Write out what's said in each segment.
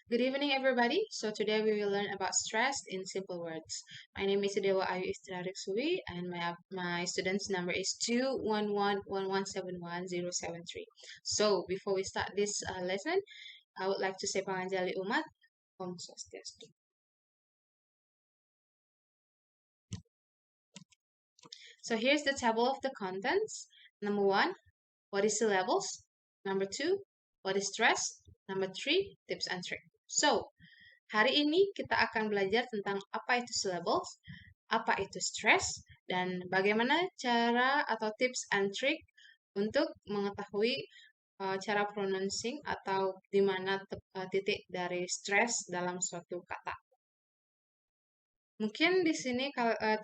Good evening, everybody. So today we will learn about stress in simple words. My name is Dewa Istri Aricksuy, and my student's number is 21111711073. So before we start this lesson, I would like to say panganjali umat, Om Swastiastu. So here's the table of the contents. Number one, what is syllables? Number two, what is stress? Number three, tips and tricks. So hari ini kita akan belajar tentang apa itu syllables, apa itu stress, dan bagaimana cara atau tips and trick untuk mengetahui cara pronouncing atau di mana titik dari stress dalam suatu kata. Mungkin di sini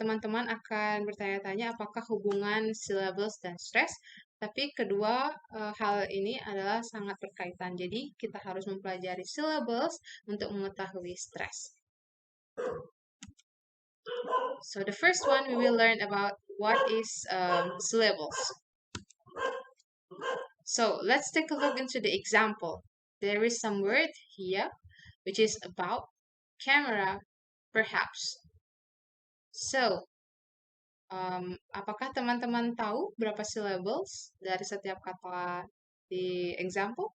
teman-teman akan bertanya-tanya apakah hubungan syllables dan stress, tapi kedua hal ini adalah sangat berkaitan. Jadi kita harus mempelajari syllables untuk mengetahui stress. So the first one we will learn about what is syllables. So let's take a look into the example. There is some word here which is about, camera, perhaps. So apakah teman-teman tahu berapa syllables dari setiap kata di example?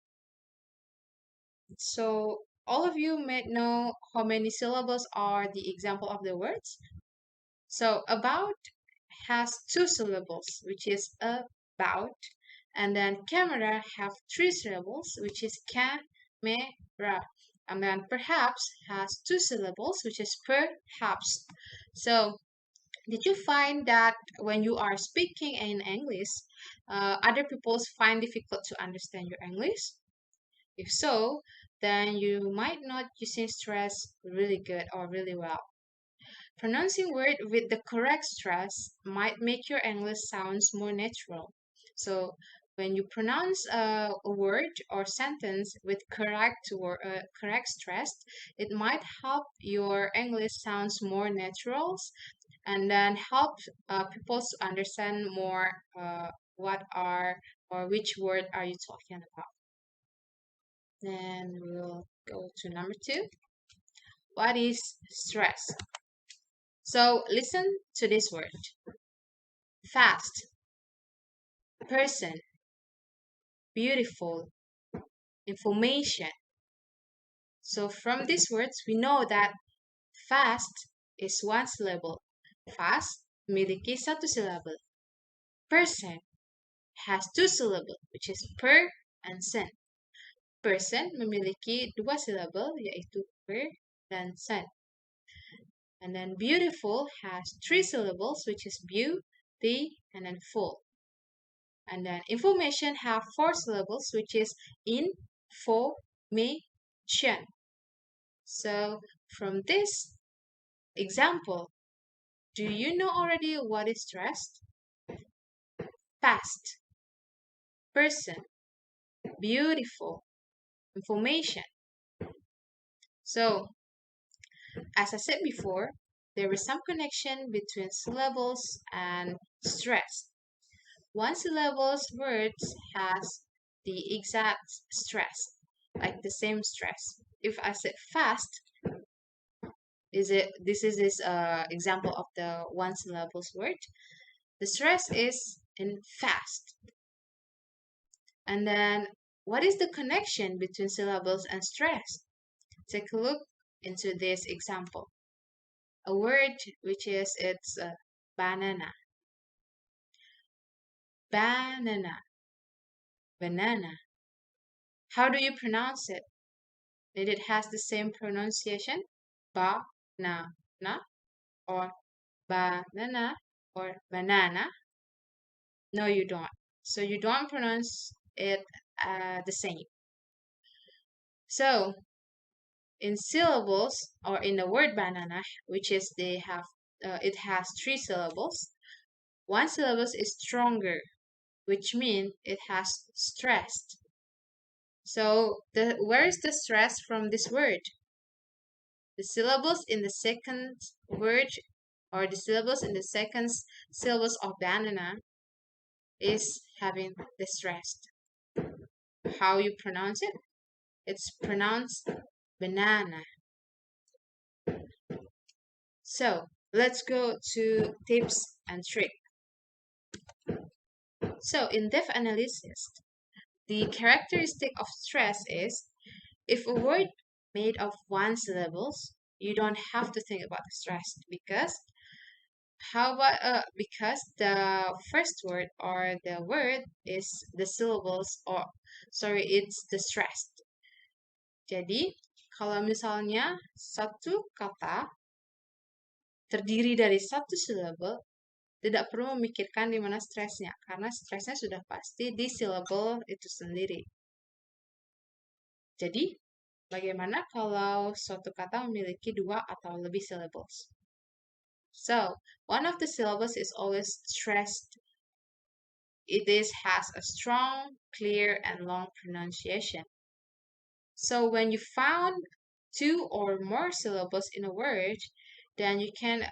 So all of you may know how many syllables are the example of the words. So about has two syllables, which is about, and then camera have three syllables, which is camera, and then perhaps has two syllables, which is perhaps. So did you find that when you are speaking in English, other people find difficult to understand your English? If so, then you might not using stress really good or really well. Pronouncing word with the correct stress might make your English sounds more natural. So when you pronounce a word or sentence with correct stress, it might help your English sounds more natural and then help people to understand more what are or which word are you talking about. Then we'll go to number two. What is stress? So listen to this word. Fast, person, beautiful, information. So from these words, we know that fast is one syllable. Fast memiliki satu syllable. Person has two syllables, which is per and sen. Person memiliki dua syllable, yaitu per dan sen. And then beautiful has three syllables, which is beauty and then full. And then information have four syllables, which is information. So from this example, do you know already what is stressed? Fast, person, beautiful, information. So as I said before, there is some connection between syllables and stress. One syllable's words has the exact stress, like the same stress. If I said fast, this is this example of the one syllable's word. The stress is in fast. And then what is the connection between syllables and stress? Take a look into this example. A word which is it's banana. Banana. Banana. How do you pronounce it? Did it has the same pronunciation? Ba-na-na or banana or banana? No, you don't. So you don't pronounce it the same. So in syllables or in the word banana, which is it has three syllables. One syllable is stronger, which means it has stressed. So where is the stress from this word? The syllables in the second word or the syllables in the second syllables of banana is having the stress. How you pronounce it? It's pronounced banana. So let's go to tips and trick. So in depth analysis, the characteristic of stress is if a word made of one syllables, you don't have to think about the stress because the first word or the word is the syllables or sorry it's the stressed. Jadi kalau misalnya satu kata terdiri dari satu syllable, tidak perlu memikirkan di mana stresnya karena stresnya sudah pasti di syllable itu sendiri. Jadi, bagaimana kalau suatu kata memiliki dua atau lebih syllables? So, one of the syllables is always stressed. Has a strong, clear, and long pronunciation. So, when you found two or more syllables in a word, then you can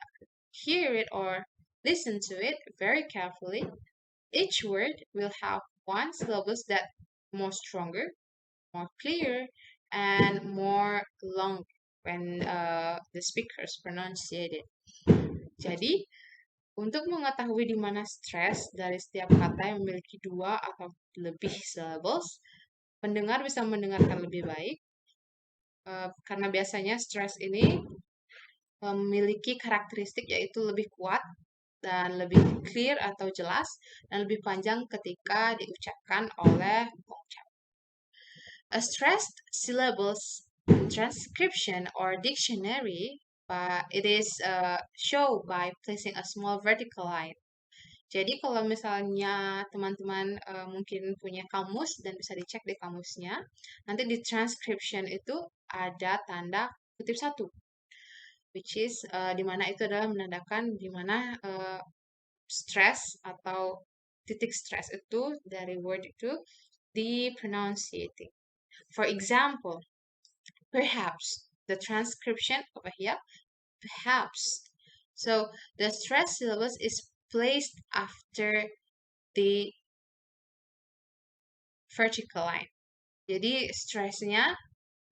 hear it or listen to it very carefully. Each word will have one syllables that more stronger, more clear, and more long when the speakers pronounce it. Jadi, untuk mengetahui di mana stres dari setiap kata yang memiliki dua atau lebih syllables, pendengar bisa mendengarkan lebih baik karena biasanya stres ini memiliki karakteristik yaitu lebih kuat dan lebih clear atau jelas dan lebih panjang ketika diucapkan oleh pengucap. A stressed syllables transcription or dictionary, it is shown by placing a small vertical line. Jadi kalau misalnya teman-teman mungkin punya kamus dan bisa dicek di kamusnya, nanti di transcription itu ada tanda kutip satu, which is di mana itu adalah menandakan di mana stress atau titik stress itu dari word itu di pronunciating. For example, perhaps the transcription over here, perhaps. So the stress syllabus is placed after the vertical line. Jadi stressnya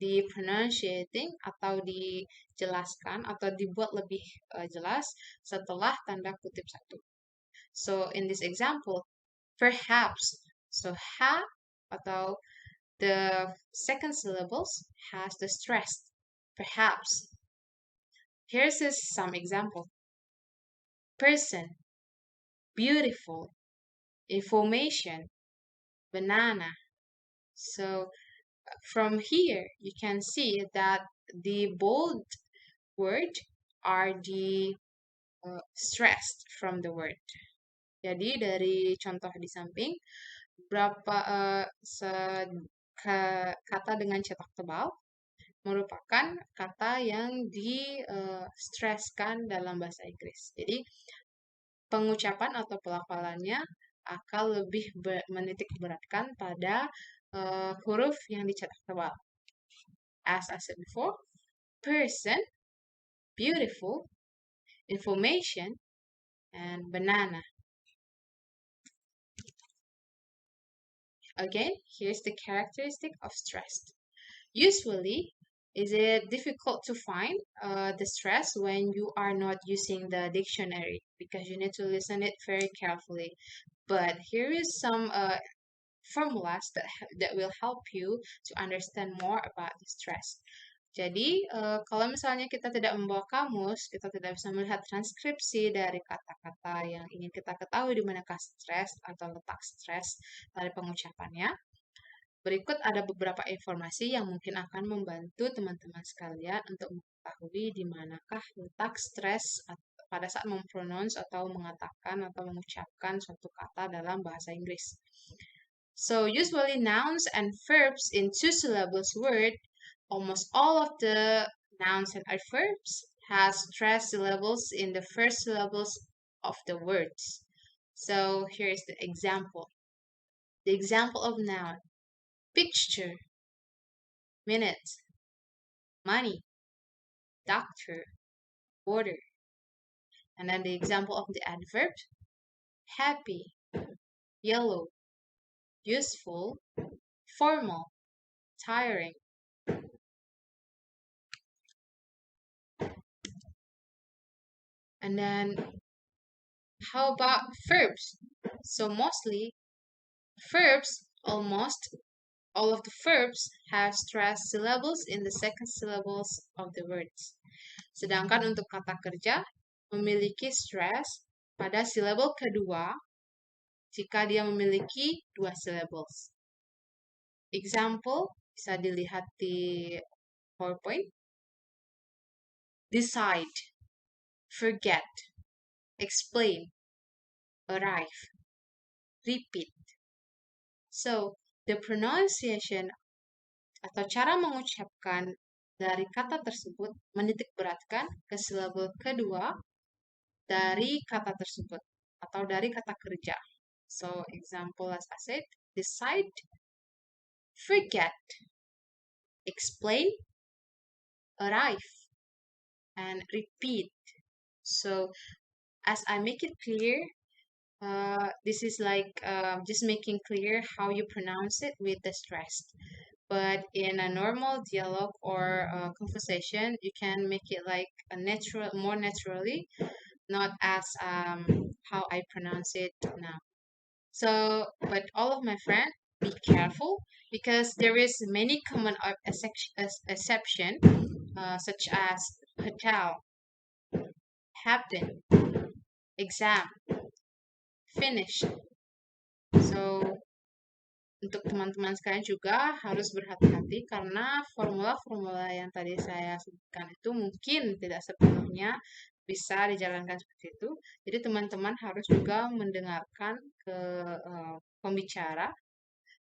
di pronunciating atau dijelaskan atau dibuat lebih jelas setelah tanda kutip satu. So in this example, perhaps. So ha atau the second syllables has the stress. Perhaps. Here's some example. Person, beautiful, information, banana. So from here, you can see that the bold word are the stressed from the word. Jadi dari contoh di samping, berapa kata dengan cetak tebal merupakan kata yang di-stresskan dalam bahasa Inggris. Jadi pengucapan atau pelafalannya akan lebih menitik beratkan pada huruf yang dicetak tebal. As I said before, person, beautiful, information, and banana. Again, here's the characteristic of stressed. Usually, is it difficult to find the stress when you are not using the dictionary because you need to listen it very carefully. But here is some formulas that will help you to understand more about the stress. Jadi, kalau misalnya kita tidak membawa kamus, kita tidak bisa melihat transkripsi dari kata-kata yang ingin kita ketahui di manakah stres atau letak stres dari pengucapannya. Berikut ada beberapa informasi yang mungkin akan membantu teman-teman sekalian untuk mengetahui di manakah letak stres pada saat mempronounce atau mengatakan atau mengucapkan suatu kata dalam bahasa Inggris. So, usually nouns and verbs in two syllables word, almost all of the nouns and adverbs has stress syllables in the first syllables of the words. So, here is the example. The example of noun. Picture, minute, money, doctor, order. And then the example of the adverb, happy, yellow, useful, formal, tiring. And then how about verbs? So mostly verbs, almost all of the verbs have stressed syllables in the second syllables of the words. Sedangkan untuk kata kerja memiliki stress pada silabel kedua jika dia memiliki dua syllables. Example bisa dilihat di PowerPoint. Decide, forget, explain, arrive, repeat. So, the pronunciation atau cara mengucapkan dari kata tersebut menitik beratkan ke silabel kedua dari kata tersebut atau dari kata kerja. So, example as I said, decide, forget, explain, arrive, and repeat. So, as I make it clear, this is like just making clear how you pronounce it with the stress. But in a normal dialogue or conversation, you can make it like a natural, more naturally, not as how I pronounce it now. So, but all of my friends, be careful because there is many common exception, such as hotel, happen, exam, finish. So, untuk teman-teman sekalian juga harus berhati-hati karena formula-formula yang tadi saya sebutkan itu mungkin tidak sepenuhnya bisa dijalankan seperti itu. Jadi teman-teman harus juga mendengarkan ke pembicara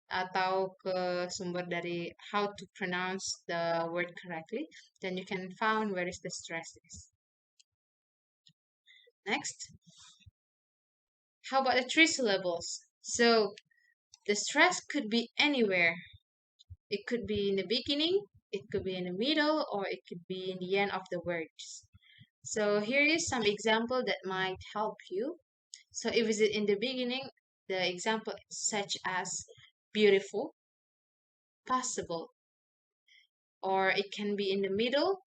atau ke sumber dari how to pronounce the word correctly, then you can find where is the stress is. Next, how about the three syllables? So the stress could be anywhere. It could be in the beginning, it could be in the middle, or it could be in the end of the words. So here is some example that might help you. So if it's in the beginning, the example such as beautiful, possible, or it can be in the middle,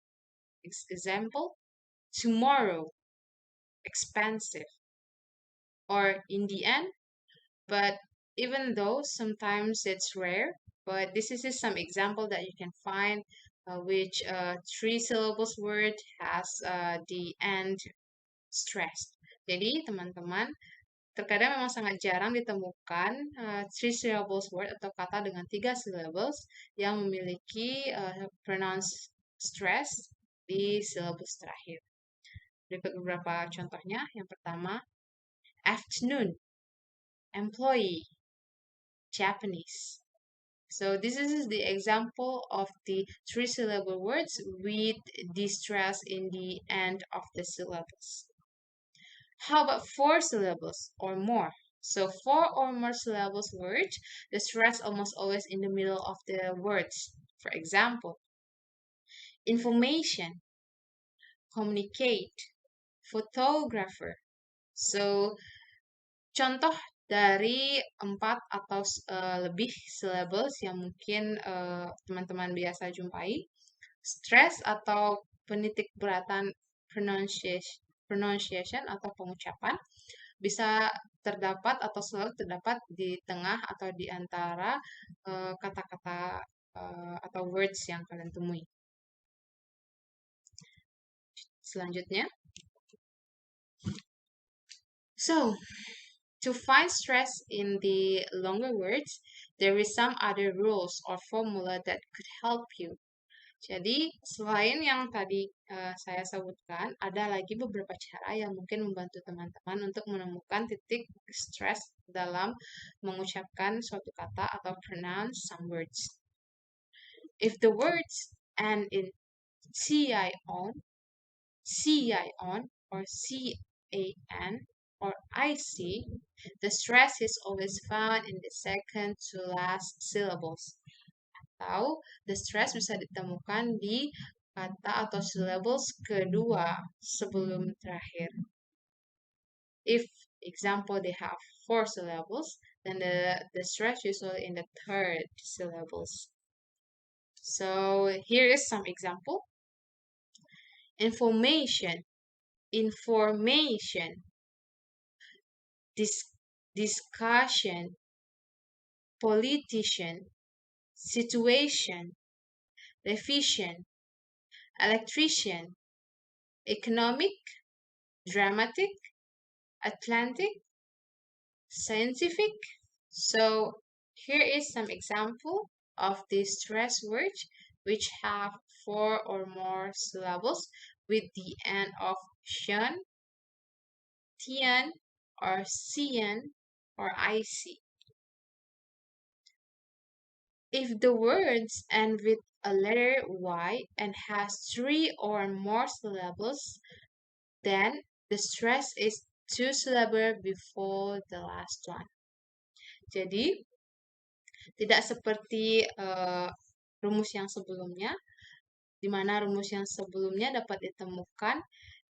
example, tomorrow, expensive, or in the end. But even though sometimes it's rare, but this is just some example that you can find which three syllables word has the end stressed. Jadi teman-teman, terkadang memang sangat jarang ditemukan three syllables word atau kata dengan tiga syllables yang memiliki pronounce stress di syllabus terakhir. Berikut beberapa contohnya. Yang pertama, afternoon, employee, Japanese. So this is the example of the three syllable words with the stress in the end of the syllables. How about four syllables or more? So four or more syllables words, the stress almost always in the middle of the words. For example, information, communicate, photographer. So contoh dari 4 atau lebih syllables yang mungkin teman-teman biasa jumpai, stress atau penitik beratan pronunciation atau pengucapan bisa terdapat atau selalu terdapat di tengah atau di antara kata-kata atau words yang kalian temui. Selanjutnya, so to find stress in the longer words, there is some other rules or formula that could help you. Jadi, selain yang tadi saya sebutkan, ada lagi beberapa cara yang mungkin membantu teman-teman untuk menemukan titik stress dalam mengucapkan suatu kata atau pronounce some words. If the words end in ci-on, or can, or ic, the stress is always found in the second to last syllables. Atau the stress bisa ditemukan di kata atau syllables kedua sebelum terakhir. If example they have 4 syllables, then the stress usually in the third syllables. So here is some example. Information, information, discussion, politician, situation, revision, electrician, economic, dramatic, Atlantic, scientific. So here is some example of these stress words which have four or more syllables with the end of shan, tian, or cian, or ic. If the words end with a letter Y and has three or more syllables, then the stress is two syllable before the last one. Jadi, tidak seperti rumus yang sebelumnya, di mana rumus yang sebelumnya dapat ditemukan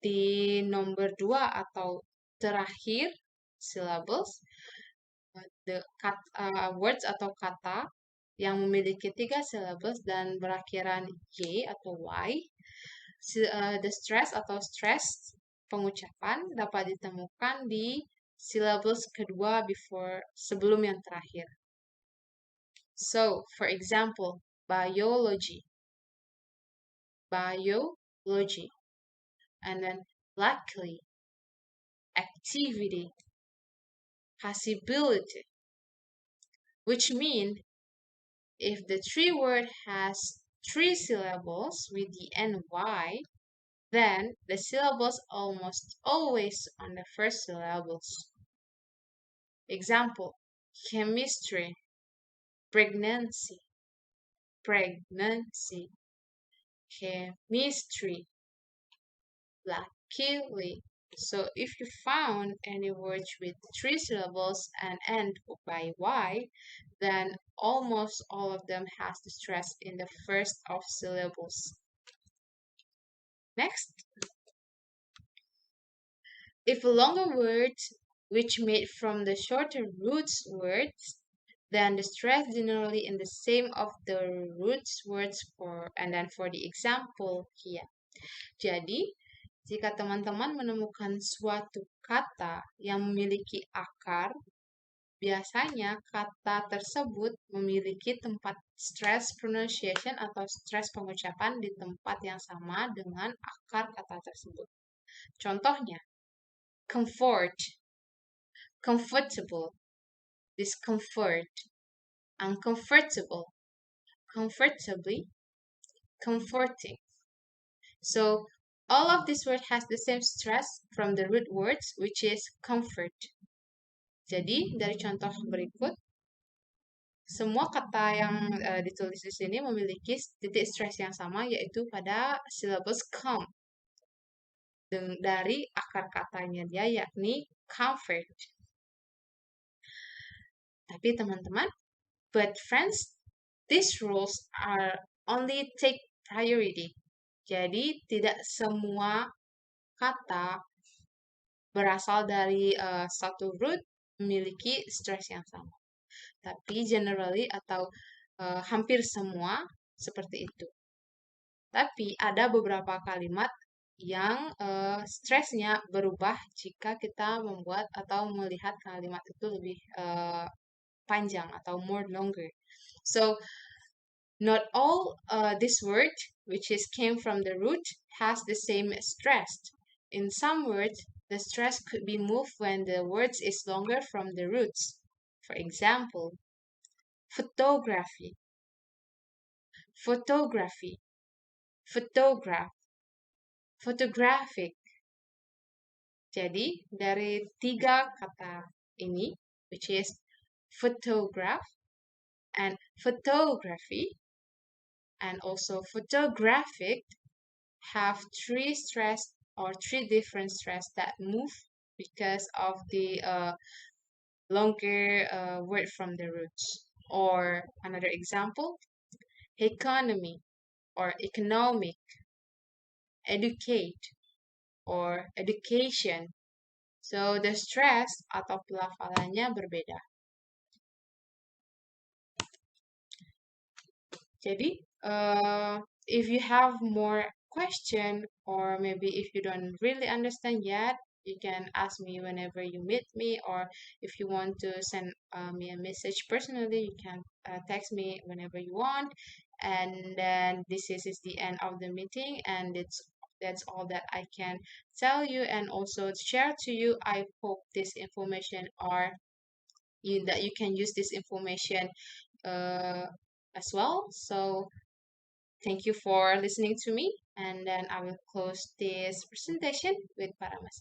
di nomor 2 atau terakhir syllables, words atau kata yang memiliki 3 syllables dan berakhiran Y atau Y. The stress atau stress pengucapan dapat ditemukan di syllables kedua sebelum yang terakhir. So, for example, biology, and then likely, activity, possibility, which mean if the three word has three syllables with the end Y, then the syllables almost always on the first syllables. Example, chemistry, pregnancy, chemistry, luckily. So if you found any words with three syllables and end by Y, then almost all of them has the stress in the first of syllables. Next, if a longer word which made from the shorter roots words, then the stress generally in the same of the roots words for the example here. Jadi, jika teman-teman menemukan suatu kata yang memiliki akar, biasanya kata tersebut memiliki tempat stress pronunciation atau stress pengucapan di tempat yang sama dengan akar kata tersebut. Contohnya, comfort, comfortable, discomfort, uncomfortable, comfortably, comforting. So, all of this word has the same stress from the root words, which is comfort. Jadi, dari contoh berikut, semua kata yang ditulis di sini memiliki titik stress yang sama, yaitu pada syllabus come. Dari akar katanya dia, yakni comfort. Tapi teman-teman, but friends, these rules are only take priority. Jadi, tidak semua kata berasal dari satu root memiliki stress yang sama. Tapi generally atau hampir semua seperti itu. Tapi ada beberapa kalimat yang stresnya berubah jika kita membuat atau melihat kalimat itu lebih panjang atau more longer. So, not all this word, which came from the root, has the same stress. In some words, the stress could be moved when the words is longer from the roots. For example, photography, photograph, photographic. Jadi, dari tiga kata ini, which is photograph and photography, and also photographic, have three stress or three different stress that move because of the longer word from the roots. Or another example, economy or economic, educate or education. So the stress atau pelafalannya berbeda. Jadi, if you have more question, or maybe if you don't really understand yet, you can ask me whenever you meet me, or if you want to send me a message personally, you can text me whenever you want. And then this is the end of the meeting, and that's all that I can tell you and also share to you. I hope this information are you that you can use this information uh, as well. So thank you for listening to me, and then I will close this presentation with Paramasa.